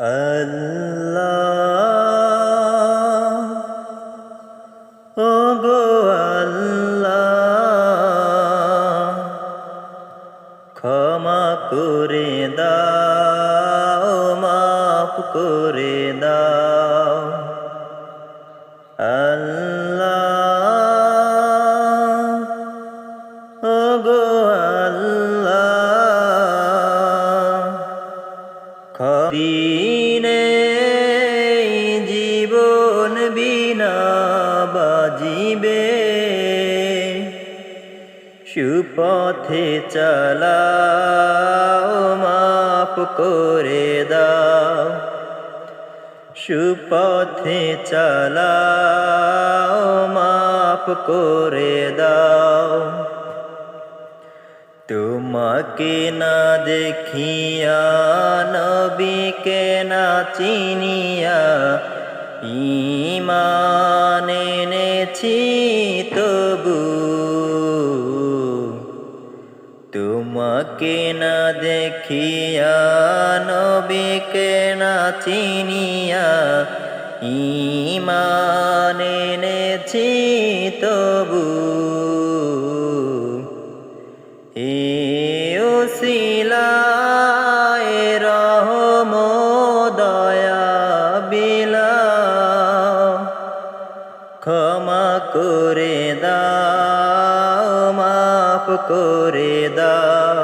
আল্লাহ ওগো আল্লাহ ক্ষমা করে দাও মাফ করে দাও আল্লাহ ওগো আল্লাহ দিনে জীবন বিনা বাজিবে সুপথে চালাও মাফ করে দাও সুপথে চালাও মাফ করে দাও তোমাকে না দেখিয়া নবীকে না চিনিয়া ঈমান এনেছি তবু তোমাকে না দেখিয়া নবীকে না চিনিয়া ঈমান এনেছি তবু এ ওসিলায় রহম দয়া বিলাও ক্ষমা করে দাও মাফ করে দাও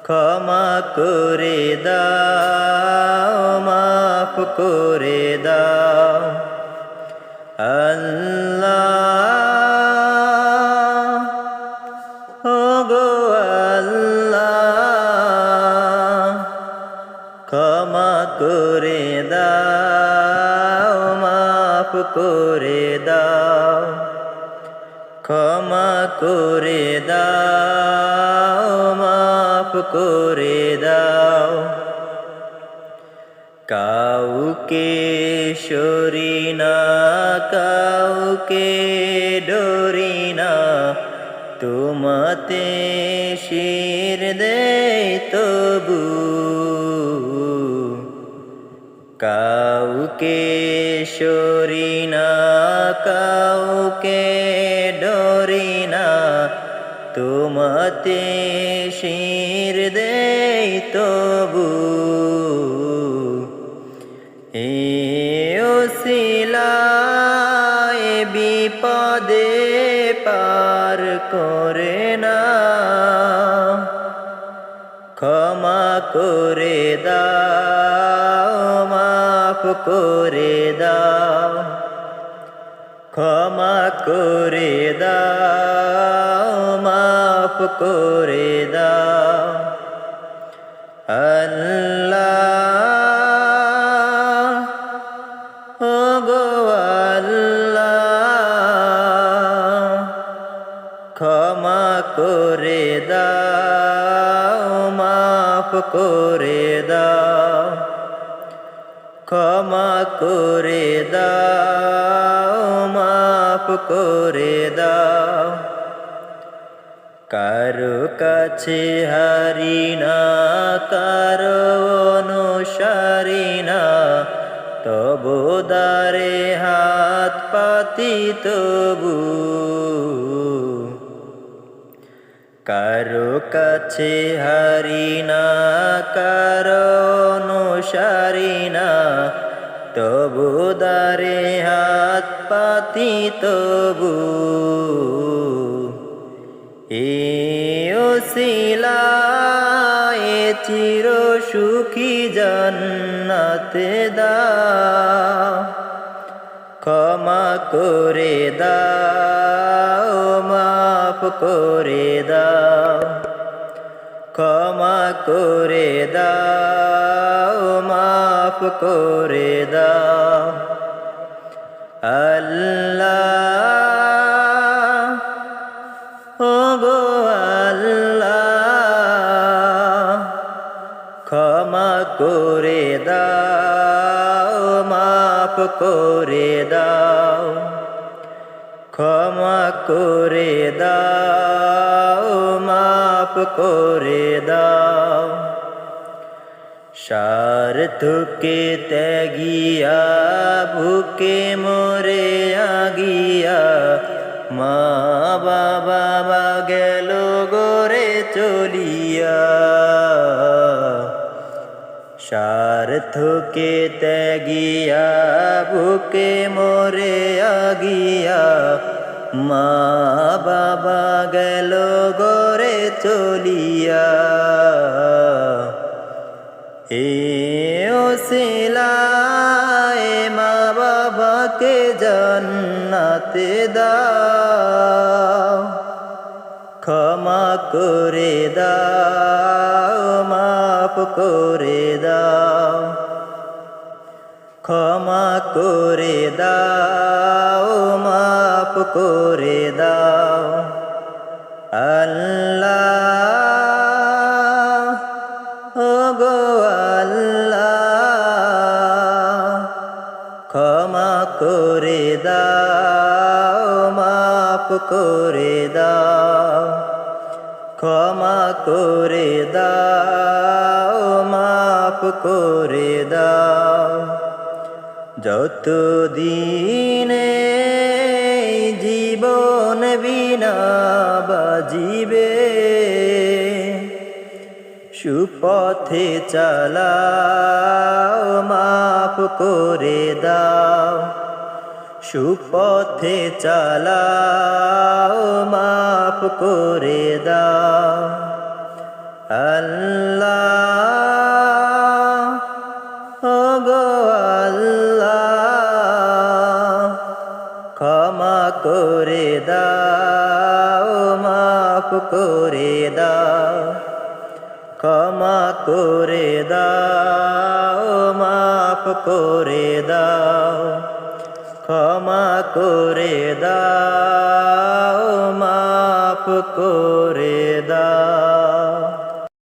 ক্ষমা করে দাও মাফ করে দাও আল্লাহ ওগো আল্লাহ ক্ষমা করে দাও মাফ করে দাও ক্ষমা করে দাও মাফ করে দাও কাউকে সরি না কাউকে ডরি না তোমাতে শির দেই তবু কাউকে সরি না কাউকে ডরি না তোমাতে শির দেই তবু এ ওসিলায় বিপদে পার করে না ক্ষমা করে দাও মাফ করে দাও ক্ষমা করে দাও মাফ করে দাও আল্লাহ ওগো আল্লাহ ক্ষমা করে দাও মাফ করে দাও ক্ষমা করে দাও মাফ করে দাও কারো কাছে হারি না কারো অনুসারী না তবু দারে হাত পাতি তবু কারো কাছে হারি না কারো অনুসারী না তবু দারে হাত পাতি তবু এ ওসিলায় চির সুখী জান্নাতে দাও ক্ষমা করে দাও মাফ করে দাও ক্ষমা করে দাও মাফ করে দাও আল্লাহ ওগো আল্লাহ ক্ষমা করে দাও মাফ করে দাও ক্ষমা করে দাও মাফ করে দাও স্বার্থকে ত্যাগিয়া বুকে মরে আগিয়া মা বাবা গেল গোরে চলিয়া। স্বার্থকে ত্যাগিয়া বুকে মরে আগিয়া মা বাবা গেল গোরে চলিয়া। এ ওসিলায় মা বাবাকে জান্নাতে দাও, ক্ষমা করে দাও, মাফ করে দাও, ক্ষমা করে দাও, মাফ করে দাও। আল্লাহ ওগো আল্লাহ, ক্ষমা করে দাও, মাফ করে দাও, ক্ষমা করে দাও, মাফ করে দাও। যতদিনে জীবন বিনা বাজিবে সুপথে চালাও, মাফ করে দাও, সুপথে চালাও, মাফ করে দাও। আল্লাহ ওগো আল্লাহ, ক্ষমা করে দাও, মাফ করে দাও, ক্ষমা করে দাও, মাফ করে দাও, ক্ষমা করে দাও, মাফ করে দাও।